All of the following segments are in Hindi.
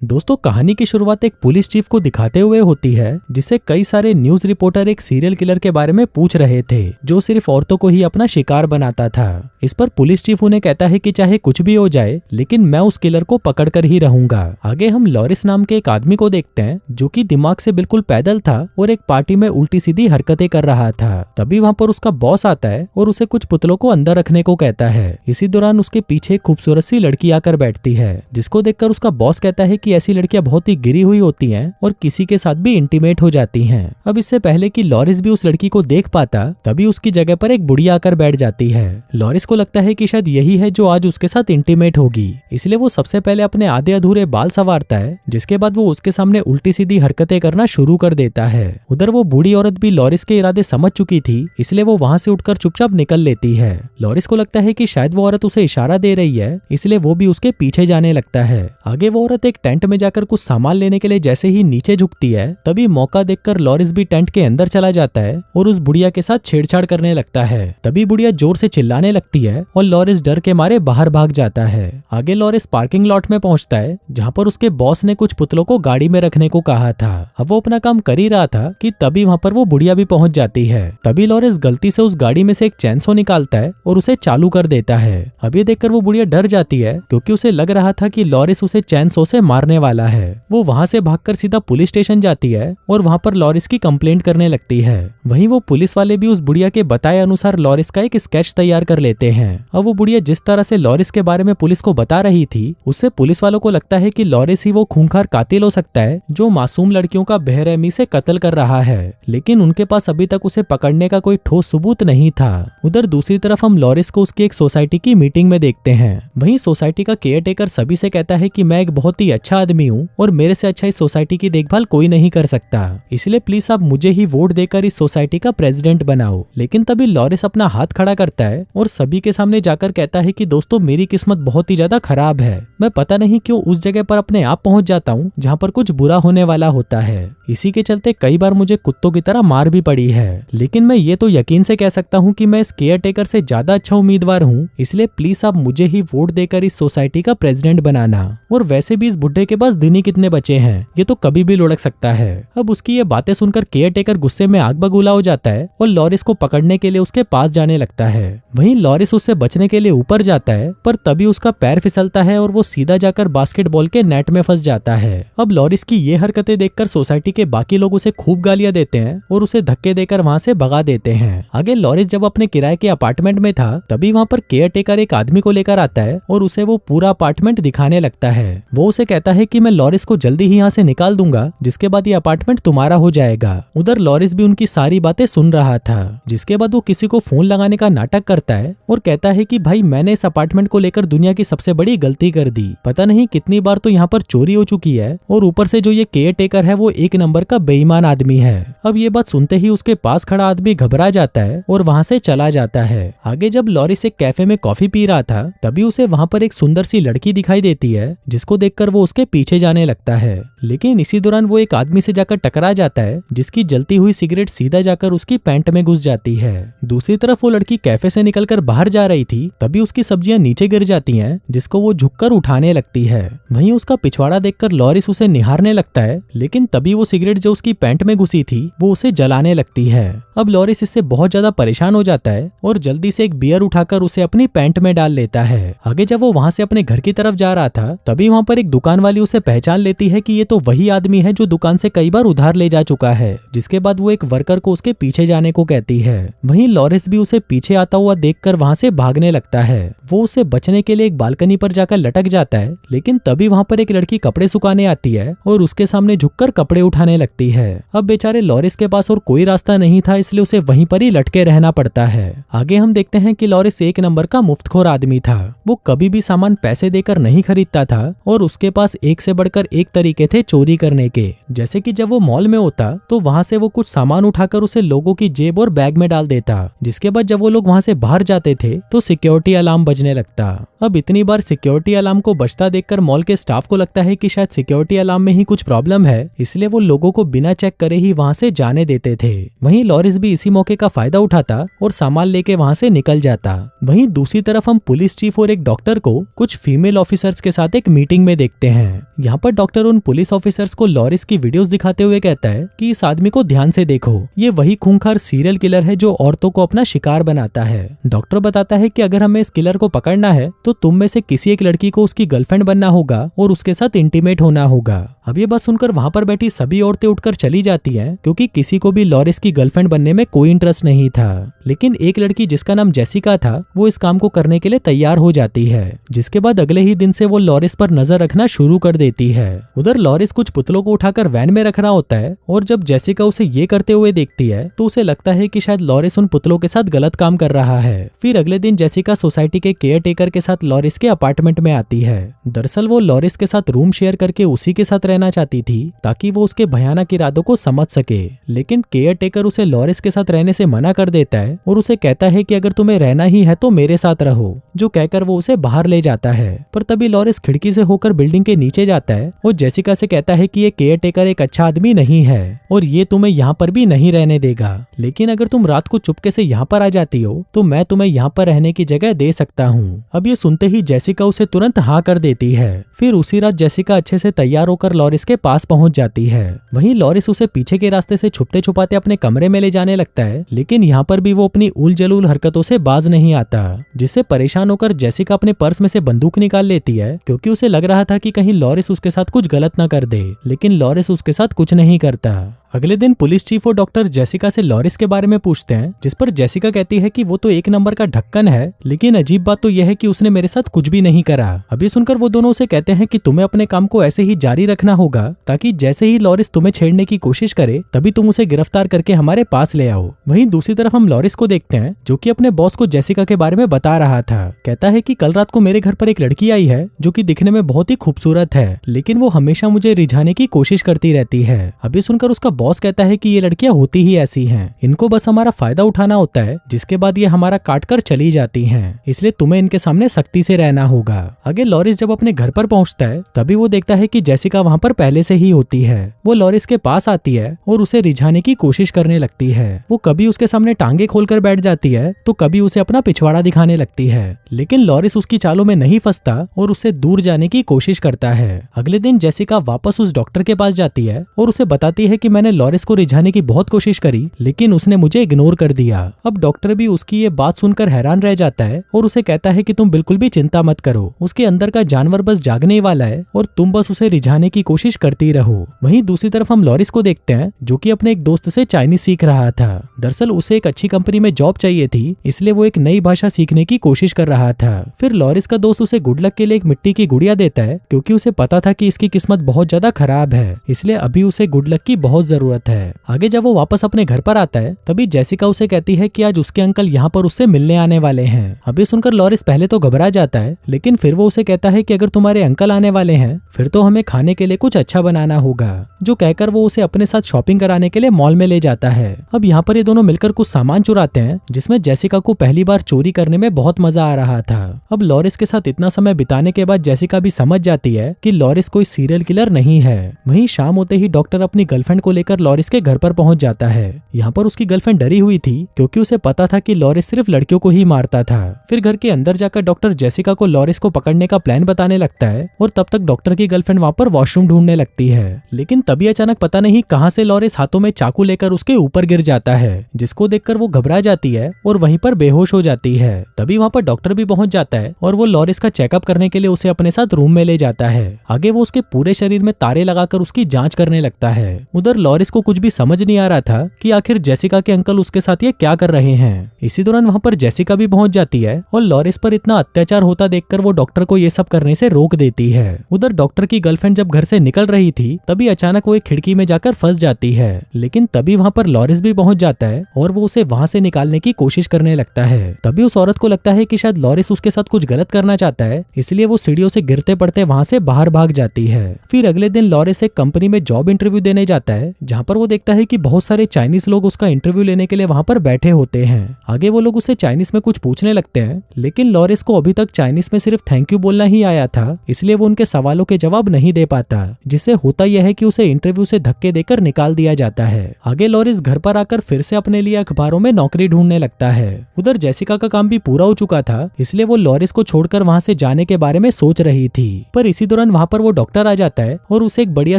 दोस्तों, कहानी की शुरुआत एक पुलिस चीफ को दिखाते हुए होती है, जिसे कई सारे न्यूज रिपोर्टर एक सीरियल किलर के बारे में पूछ रहे थे जो सिर्फ औरतों को ही अपना शिकार बनाता था। इस पर पुलिस चीफ उन्हें कहता है कि चाहे कुछ भी हो जाए, लेकिन मैं उस किलर को पकड़ कर ही रहूंगा। आगे हम लॉरिस नाम के एक आदमी को देखते हैं जो कि दिमाग से बिल्कुल पैदल था और एक पार्टी में उल्टी सीधी हरकतें कर रहा था। तभी वहाँ पर उसका बॉस आता है और उसे कुछ पुतलों को अंदर रखने को कहता है। इसी दौरान उसके पीछे एक खूबसूरत सी लड़की आकर बैठती है, जिसको देखकर उसका बॉस कहता है कि ऐसी लड़कियां बहुत ही गिरी हुई होती हैं और किसी के साथ भी इंटीमेट हो जाती हैं। अब इससे पहले कि लॉरिस भी उस लड़की को देख पाता, तभी उसकी जगह पर एक बुढ़िया आकर बैठ जाती है। लॉरिस को लगता है कि शायद यही है जो आज उसके साथ इंटीमेट होगी, इसलिए वो सबसे पहले अपने आधे अधूरे बाल संवारता है, जिसके बाद वो उसके सामने उल्टी सीधी हरकतें करना शुरू कर देता है। उधर वो बूढ़ी औरत भी लॉरिस के इरादे समझ चुकी थी, इसलिए वो वहां से उठकर चुपचाप निकल लेती है। लॉरिस को लगता है कि शायद वो औरत उसे इशारा दे रही है, इसलिए वो भी उसके पीछे जाने लगता है। आगे वो औरत एक टेंट में जाकर कुछ सामान लेने के लिए जैसे ही नीचे झुकती है, तभी मौका देखकर लॉरिस भी टेंट के अंदर चला जाता है और उस बुढ़िया के साथ छेड़छाड़ करने लगता है। तभी बुढ़िया जोर से चिल्लाने लगती है और लॉरिस डर के मारे बाहर भाग जाता है। आगे लॉरिस पार्किंग लॉट में पहुंचता है, जहां पर उसके बॉस ने कुछ पुतलों को गाड़ी में रखने को कहा था। अब वो अपना काम कर ही रहा था कि तभी वहां पर वो बुढ़िया भी पहुंच जाती है। तभी लॉरिस गलती से उस गाड़ी में से एक चैनसो निकालता है और उसे चालू कर देता है। अब ये देखकर वो बुढ़िया डर जाती है, क्योंकि उसे लग रहा था कि लॉरिस उसे चैनसो से मारने वाला है। वो वहां से भागकर सीधा पुलिस स्टेशन जाती है और वहां पर लॉरिस की कंप्लेंट करने लगती है। वहीं वो पुलिस वाले भी उस बुढ़िया के बताए अनुसार लॉरिस का एक स्केच तैयार कर लेते हैं। अब वो बुढ़िया जिस तरह से लॉरिस के बारे में पुलिस को बता रही थी, उससे पुलिस वालों को लगता है कि लॉरिस ही वो खूंखार कातिल हो सकता है जो मासूम लड़कियों का बेरहमी से कत्ल कर रहा है, लेकिन उनके पास अभी तक उसे पकड़ने का कोई ठोस सबूत नहीं था। उधर दूसरी तरफ हम लॉरिस को उसकी एक सोसाइटी की मीटिंग में देखते हैं। वहीं सोसाइटी का केयर टेकर सभी से कहता है कि मैं एक बहुत ही अच्छा आदमी हूँ और मेरे से अच्छा इस सोसाइटी की देखभाल कोई नहीं कर सकता, इसलिए प्लीज आप मुझे ही वोट देकर इस सोसाइटी का प्रेसिडेंट बनाओ। लेकिन तभी लॉरिस अपना हाथ खड़ा करता है और सभी के सामने जाकर कहता है कि दोस्तों, मेरी किस्मत बहुत ही ज्यादा खराब है। मैं पता नहीं क्यों उस जगह पर अपने आप पहुंच जाता हूँ जहाँ पर कुछ बुरा होने वाला होता है। इसी के चलते कई बार मुझे कुत्तों की तरह मार भी पड़ी है, लेकिन मैं ये तो यकीन से कह सकता हूँ कि मैं इस केयर टेकर से ज्यादा अच्छा उम्मीदवार हूँ, इसलिए प्लीज आप मुझे ही वोट देकर इस सोसाइटी का प्रेसिडेंट बनाना। और वैसे भी इस बुड्ढे के पास दिन ही कितने बचे हैं, ये तो कभी भी लुढ़क सकता है। अब उसकी ये बातें सुनकर केयर टेकर गुस्से में आग बबूला हो जाता है और लॉरिस को पकड़ने के लिए उसके पास जाने लगता है। वहीं लॉरिस उससे बचने के लिए ऊपर जाता है, पर तभी उसका पैर फिसलता है और वो सीधा जाकर बास्केटबॉल के नेट में फंस जाता है। अब लॉरिस की ये हरकतें देखकर सोसाइटी के बाकी लोग उसे खूब गालियां देते हैं और उसे धक्के देकर वहां से भगा देते हैं। आगे लॉरिस जब अपने किराए के अपार्टमेंट में था, तभी वहां पर केयर टेकर एक आदमी को लेकर आता है और उसे वो पूरा अपार्टमेंट दिखाने लगता है। वो उसे कहता है कि मैं लॉरिस को जल्दी ही यहाँ से निकाल दूंगा, जिसके बाद ये अपार्टमेंट तुम्हारा हो जाएगा। उधर लॉरिस भी उनकी सारी बातें सुन रहा था, जिसके बाद वो किसी को फोन लगाने का नाटक करता है और कहता है कि भाई, मैंने इस अपार्टमेंट को लेकर दुनिया की सबसे बड़ी गलती कर दी। पता नहीं कितनी बार तो यहाँ पर चोरी हो चुकी है और ऊपर से जो ये केयर टेकर है वो एक नंबर का बेईमान आदमी है। अब ये बात सुनते ही उसके पास खड़ा आदमी घबरा जाता है और वहाँ से चला जाता है। आगे जब लॉरिस एक कैफे में कॉफी पी रहा था, तभी उसे वहाँ पर एक सुंदर सी लड़की दिखाई देती है, जिसको देखकर वो उसके पीछे जाने लगता है। लेकिन इसी दौरान वो एक आदमी से जाकर टकरा जाता है, जिसकी जलती हुई सिगरेट सीधा जाकर उसकी पैंट में घुस जाती है। दूसरी तरफ वो लड़की कैफे से निकलकर बाहर जा रही थी, तभी उसकी सब्जियां नीचे गिर जाती हैं, जिसको वो झुककर उठाने लगती है। वहीं उसका पिछवाड़ा देखकर लॉरिस उसे निहारने लगता है, लेकिन तभी वो सिगरेट जो उसकी पैंट में घुसी थी वो उसे जलाने लगती है। अब लॉरिस इससे बहुत ज्यादा परेशान हो जाता है और जल्दी से एक बियर उठाकर उसे अपनी पैंट में डाल लेता है। आगे जब वो वहां से अपने घर की तरफ जा रहा था, तभी वहां पर एक दुकान वाली उसे पहचान लेती है कि ये तो वही आदमी है जो दुकान से कई बार उधार ले जा चुका है, जिसके बाद वो एक वर्कर को उसके पीछे जाने को कहती है। वहीं लॉरिस भी उसे पीछे आता हुआ देखकर वहां से भागने लगता है। वो उसे बचने के लिए एक बालकनी पर जाकर लटक जाता है, लेकिन तभी वहां पर एक लड़की कपड़े सुखाने आती है और उसके सामने झुककर कपड़े उठाने लगती है। अब बेचारे लॉरिस के पास और कोई रास्ता नहीं था, इसलिए उसे वहीं पर ही लटके रहना पड़ता है। आगे हम देखते हैं कि लॉरिस एक नंबर का मुफ्तखोर आदमी था। वो कभी भी सामान पैसे देकर नहीं खरीदता था और उसके पास एक से बढ़कर एक तरीके थे चोरी करने के। जैसे कि जब वो मॉल में होता तो वहां से वो कुछ सामान उठाकर उसे लोगों की जेब और बैग में डाल देता, जिसके बाद जब वो लोग वहां से बाहर जाते थे तो सिक्योरिटी अलार्म बजने लगता। अब इतनी बार सिक्योरिटी अलार्म को बजता देखकर मॉल के स्टाफ को लगता है कि शायद सिक्योरिटी अलार्म में ही कुछ प्रॉब्लम है, इसलिए वो लोगों को बिना चेक करे ही वहां से जाने देते थे। वहीं लॉरिस भी इसी मौके का फायदा उठाता और सामान लेके वहां से निकल जाता। वहीं दूसरी तरफ हम पुलिस चीफ और एक डॉक्टर को कुछ फीमेल ऑफिसर्स के साथ एक मीटिंग में देखते हैं। यहाँ पर डॉक्टर उन पुलिस ऑफिसर्स को लॉरिस की वीडियोस दिखाते हुए कहता है कि इस आदमी को ध्यान से देखो, ये वही खूंखार सीरियल किलर है जो औरतों को अपना शिकार बनाता है। डॉक्टर बताता है कि अगर हमें इस किलर को पकड़ना है तो तुम में से किसी एक लड़की को उसकी गर्लफ्रेंड बनना होगा और उसके साथ इंटीमेट होना होगा। अब ये बात सुनकर वहां पर बैठी सभी औरतें उठकर चली जाती हैं, क्योंकि किसी को भी लॉरिस की गर्लफ्रेंड बनने में कोई इंटरेस्ट नहीं था। लेकिन एक लड़की जिसका नाम जेसिका था वो इस काम को करने के लिए तैयार हो जाती है, जिसके बाद अगले ही दिन से वो लॉरिस पर नजर रखना शुरू कर देती है। उधर लॉरिस कुछ पुतलों को उठाकर वैन में रख रहा होता है और जब जेसिका उसे ये करते हुए देखती है तो उसे लगता है कि शायद लॉरिस उन पुतलों के साथ गलत काम कर रहा है। फिर अगले दिन जेसिका सोसाइटी के केयर टेकर के साथ लॉरिस के अपार्टमेंट में आती है। दरअसल वो लॉरिस के साथ रूम शेयर करके उसी के साथ रहना चाहती थी ताकि वो उसके भयानक इरादों को समझ सके, लेकिन केयर टेकर उसे लॉरिस के साथ रहने से मना कर देता है और उसे कहता है कि अगर तुम्हें रहना ही है तो मेरे साथ रहो, जो कहकर वो उसे बाहर ले जाता है। पर तभी लॉरिस खिड़की से होकर बिल्डिंग के नीचे जाता है और जेसिका से कहता है कि ये केयर टेकर एक अच्छा आदमी नहीं है और ये तुम्हें यहाँ पर भी नहीं रहने देगा, लेकिन अगर तुम रात को चुपके से यहाँ पर आ जाती हो तो मैं तुम्हें यहाँ पर रहने की जगह दे सकता हूँ। अब ये सुनते ही जेसिका उसे तुरंत हाँ कर देती है। फिर उसी रात जेसिका अच्छे से तैयार होकर लॉरिस के पास पहुंच जाती है। वहीं लॉरिस उसे पीछे के रास्ते से छुपते छुपाते अपने कमरे में ले जाने लगता है, लेकिन यहाँ पर भी वो अपनी उल जलूल हरकतों से बाज नहीं आता, जिससे परेशान होकर जेसिका अपने पर्स में से बंदूक निकाल लेती है, क्योंकि उसे लग रहा था कि कहीं लॉरिस उसके साथ कुछ गलत ना कर दे, लेकिन लॉरिस उसके साथ कुछ नहीं करता। अगले दिन पुलिस चीफ और डॉक्टर जेसिका से लॉरिस के बारे में पूछते हैं, जिस पर जेसिका कहती है कि वो तो एक नंबर का ढक्कन है, लेकिन अजीब बात तो यह है कि उसने मेरे साथ कुछ भी नहीं करा। अभी सुनकर वो दोनों उसे कहते हैं कि तुम्हें अपने काम को ऐसे ही जारी रखना होगा ताकि जैसे ही लॉरिस तुम्हें छेड़ने की कोशिश करे तभी तुम उसे गिरफ्तार करके हमारे पास ले आओ। वहीं दूसरी तरफ हम लॉरिस को देखते हैं जो कि अपने बॉस को जेसिका के बारे में बता रहा था। कहता है कि कल रात को मेरे घर पर एक लड़की आई है जो कि दिखने में बहुत ही खूबसूरत है, लेकिन वो हमेशा मुझे रिझाने की कोशिश करती रहती है। अभी सुनकर उसका बॉस कहता है कि ये लड़कियां होती ही ऐसी हैं, इनको बस हमारा फायदा उठाना होता है, जिसके बाद ये हमारा काट कर चली जाती हैं, इसलिए तुम्हें इनके सामने सख्ती से रहना होगा। आगे लॉरिस जब अपने घर पर पहुंचता है तभी वो देखता है कि जेसिका वहां पर पहले से ही होती है। वो लॉरिस के पास आती है और उसे रिझाने की कोशिश करने लगती है। वो कभी उसके सामने टांगे खोलकर बैठ जाती है तो कभी उसे अपना पिछवाड़ा दिखाने लगती है, लेकिन लॉरिस उसकी चालों में नहीं फंसता और उससे दूर जाने की कोशिश करता है। अगले दिन जेसिका वापस उस डॉक्टर के पास जाती है और उसे बताती है कि मैंने लॉरिस को रिझाने की बहुत कोशिश करी, लेकिन उसने मुझे इग्नोर कर दिया। अब डॉक्टर भी उसकी ये बात सुनकर हैरान रह जाता है और उसे कहता है कि तुम बिल्कुल भी चिंता मत करो, उसके अंदर का जानवर बस जागने वाला है और तुम बस उसे रिझाने की कोशिश करती रहो। वहीं दूसरी तरफ हम लॉरिस को देखते हैं जो कि अपने एक दोस्त से चाइनीज सीख रहा था। दरअसल उसे एक अच्छी कंपनी में जॉब चाहिए थी, इसलिए वो एक नई भाषा सीखने की कोशिश कर रहा था। फिर लॉरिस का दोस्त उसे गुड लक के लिए एक मिट्टी की गुड़िया देता है, क्योंकि उसे पता था कि इसकी किस्मत बहुत ज्यादा खराब है, इसलिए अभी उसे गुड लक की बहुत जरूरत है। आगे जब वो वापस अपने घर पर आता है तभी जेसिका उसे कहती है कि आज उसके अंकल यहाँ पर उससे मिलने आने वाले हैं। अभी सुनकर लॉरिस पहले तो घबरा जाता है, लेकिन फिर वो उसे कहता है कि अगर तुम्हारे अंकल आने वाले हैं फिर तो हमें खाने के लिए कुछ अच्छा बनाना होगा, जो कहकर वो उसे अपने साथ शॉपिंग कराने के लिए मॉल में ले जाता है। अब यहाँ पर ये दोनों मिलकर कुछ सामान चुराते हैं, जिसमें जेसिका को पहली बार चोरी करने में बहुत मजा आ रहा था। अब लॉरिस के साथ इतना समय बिताने के बाद जेसिका भी समझ जाती है कि लॉरिस कोई सीरियल किलर नहीं है। वहीं शाम होते ही डॉक्टर अपनी गर्लफ्रेंड को लेकर लॉरिस के घर पर पहुंच जाता है। यहाँ पर उसकी गर्लफ्रेंड डरी हुई थी, क्योंकि उसे पता था कि लॉरिस सिर्फ लड़कियों को ही मारता था। फिर घर के अंदर जाकर डॉक्टर जेसिका को लॉरिस को पकड़ने का प्लान बताने लगता है और तब तक डॉक्टर की गर्लफ्रेंड वहाँ पर वॉशरूम ढूंढने लगती है। लेकिन तभी अचानक पता नहीं कहां से लॉरिस हाथों में चाकू लेकर उसके ऊपर गिर जाता है, जिसको देखकर वो घबरा जाती है और वहीं पर बेहोश हो जाती है। तभी वहाँ पर डॉक्टर भी पहुंच जाता है और वो लॉरिस का चेकअप करने के लिए उसे अपने साथ रूम में ले जाता है। आगे वो उसके पूरे शरीर में तारे लगाकर उसकी जांच करने लगता है। उधर लॉरिस को कुछ भी समझ नहीं आ रहा था कि आखिर जेसिका के अंकल उसके साथ ये क्या कर रहे हैं। इसी दौरान वहाँ पर जेसिका भी पहुंच जाती है और लॉरिस पर इतना अत्याचार होता देखकर वो डॉक्टर को ये सब करने से रोक देती है। उधर डॉक्टर की गर्लफ्रेंड जब घर से निकल रही थी तभी अचानक वो एक खिड़की में जाकर फंस जाती है, लेकिन तभी वहाँ पर लॉरिस भी पहुंच जाता है और वो उसे वहाँ से निकालने की कोशिश करने लगता है। तभी उस औरत को लगता है कि शायद लॉरिस उसके साथ कुछ गलत करना चाहता है, इसलिए वो सीढ़ियों से गिरते पड़ते वहाँ से बाहर भाग जाती है। फिर अगले दिन लॉरिस एक कंपनी में जॉब इंटरव्यू देने जाता है, जहाँ पर वो देखता है कि बहुत सारे चाइनीज लोग उसका इंटरव्यू लेने के लिए वहाँ पर बैठे होते हैं। आगे वो लोग उसे चाइनीज में कुछ पूछने लगते हैं, लेकिन लॉरिस को अभी तक चाइनीज में सिर्फ थैंक यू बोलना ही आया था, इसलिए वो उनके सवालों के जवाब नहीं दे पाता, जिससे होता यह है कि उसे इंटरव्यू से धक्के देकर निकाल दिया जाता है। आगे लॉरिस घर पर आकर फिर से अपने लिए अखबारों में नौकरी ढूंढने लगता है। उधर जेसिका का काम भी पूरा हो चुका था, इसलिए वो लॉरिस को छोड़कर वहाँ से जाने के बारे में सोच रही थी। पर इसी दौरान वहाँ पर वो डॉक्टर आ जाता है और उसे एक बढ़िया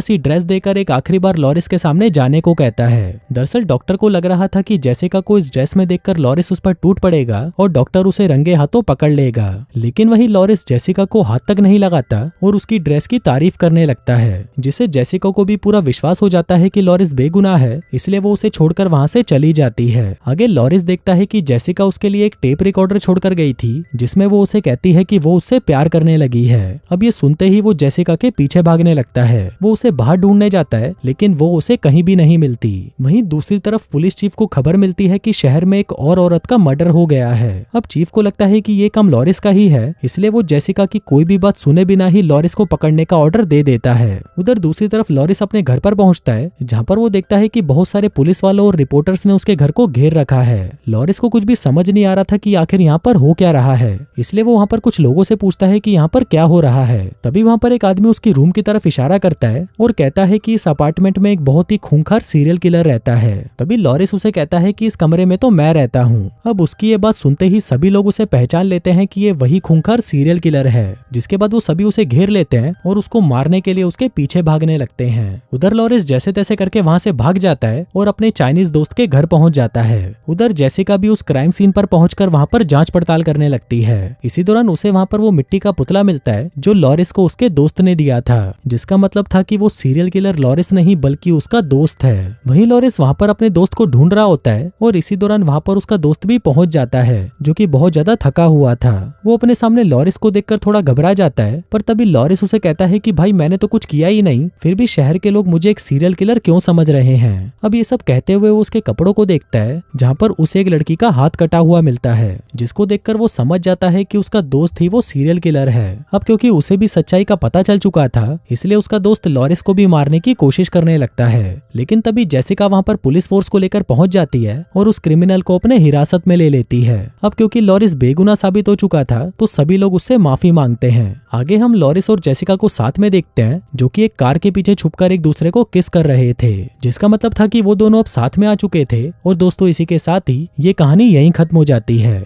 सी ड्रेस देकर एक आखिरी बार लॉरिस के सामने जाने को कहता है। दरअसल डॉक्टर को लग रहा था कि जेसिका को इस ड्रेस में देखकर लॉरिस उस पर टूट पड़ेगा और डॉक्टर उसे रंगे हाथों पकड़ लेगा, लेकिन वही लॉरिस जेसिका को हाथ तक नहीं लगाता और उसकी ड्रेस की तारीफ करने लगता है, जिससे जेसिका को भी पूरा विश्वास हो जाता है कि लॉरिस बेगुनाह है, इसलिए वो उसे छोड़कर वहाँ से चली जाती है। आगे लॉरिस देखता है कि जेसिका उसके लिए एक टेप रिकॉर्डर छोड़कर गई थी, जिसमें वो उसे कहती है कि वो उससे प्यार करने लगी है। अब ये सुनते ही वो जेसिका के पीछे भागने लगता है। वो उसे बाहर ढूंढने जाता है, लेकिन वो उसे कहीं भी नहीं मिलती। वहीं दूसरी तरफ पुलिस चीफ को खबर मिलती है कि शहर में एक और औरत का मर्डर हो गया है। अब चीफ को लगता है कि ये काम लॉरिस का ही है, इसलिए वो जेसिका की कोई भी बात सुने बिना ही लॉरिस को पकड़ने का ऑर्डर दे देता है। उधर दूसरी तरफ लॉरिस अपने घर पर पहुंचता है, जहाँ पर वो देखता है कि बहुत सारे पुलिस वालों और रिपोर्टर्स ने उसके घर को घेर रखा है। लॉरिस को कुछ भी समझ नहीं आ रहा था कि आखिर यहाँ पर हो क्या रहा है, इसलिए वो वहाँ पर कुछ लोगों से पूछता है कि यहाँ पर क्या हो रहा है। तभी वहाँ पर एक आदमी उसकी रूम की तरफ इशारा करता है और कहता है कि इस अपार्टमेंट में एक बहुत ही खूंखार सीरियल किलर रहता है। तभी लॉरिस उसे कहता है कि इस कमरे में तो मैं रहता हूँ। अब उसकी ये बात सुनते ही सभी लोग उसे पहचान लेते हैं कि ये वही खूंखार सीरियल किलर है, जिसके बाद वो सभी उसे घेर लेते हैं और उसको मारने के लिए उसके पीछे भागने लगते हैं। उधर लॉरिस जैसे तैसे करके वहाँ से भाग जाता है और अपने चाइनीज दोस्त के घर पहुंच जाता है। उधर जेसिका भी उस क्राइम सीन पर पहुंचकर वहाँ पर जांच पड़ताल करने लगती है। इसी दौरान उसे वहाँ पर वो मिट्टी का पुतला मिलता है जो लॉरिस को उसके दोस्त ने दिया था, जिसका मतलब था कि वो सीरियल किलर लॉरिस नहीं बल्कि उसका दोस्त है। वहीं लॉरिस वहाँ पर अपने दोस्त को ढूंढ रहा होता है और इसी दौरान वहाँ पर उसका दोस्त भी पहुंच जाता है, जो कि बहुत ज्यादा थका हुआ था। वो अपने सामने लॉरिस को देखकर थोड़ा घबरा जाता है, पर तभी लॉरिस उसे कहता है कि भाई मैंने तो कुछ किया ही नहीं, फिर भी शहर के लोग मुझे एक सीरियल किलर क्यों समझ रहे हैं। अब ये सब कहते हुए वो उसके कपड़ों को देखता है, जहाँ पर उसे एक लड़की का हाथ कटा हुआ मिलता है, जिसको देखकर वो समझ जाता है कि उसका दोस्त ही वो सीरियल किलर है। अब क्योंकि उसे भी सच्चाई का पता चल चुका था, इसलिए उसका दोस्त लॉरिस को भी मारने की कोशिश करने लगता है। लेकिन तभी जेसिका वहाँ पर पुलिस फोर्स को लेकर पहुंच जाती है और उस क्रिमिनल को अपने हिरासत में ले लेती है। अब क्योंकि लॉरिस बेगुनाह साबित हो चुका था, तो सभी लोग उससे माफी मांगते हैं। आगे हम लॉरिस और जेसिका को साथ में देखते हैं, जो कि एक कार के पीछे छुपकर एक दूसरे को किस कर रहे थे, जिसका मतलब था कि वो दोनों अब साथ में आ चुके थे। और दोस्तों इसी के साथ ही ये कहानी यहीं खत्म हो जाती है।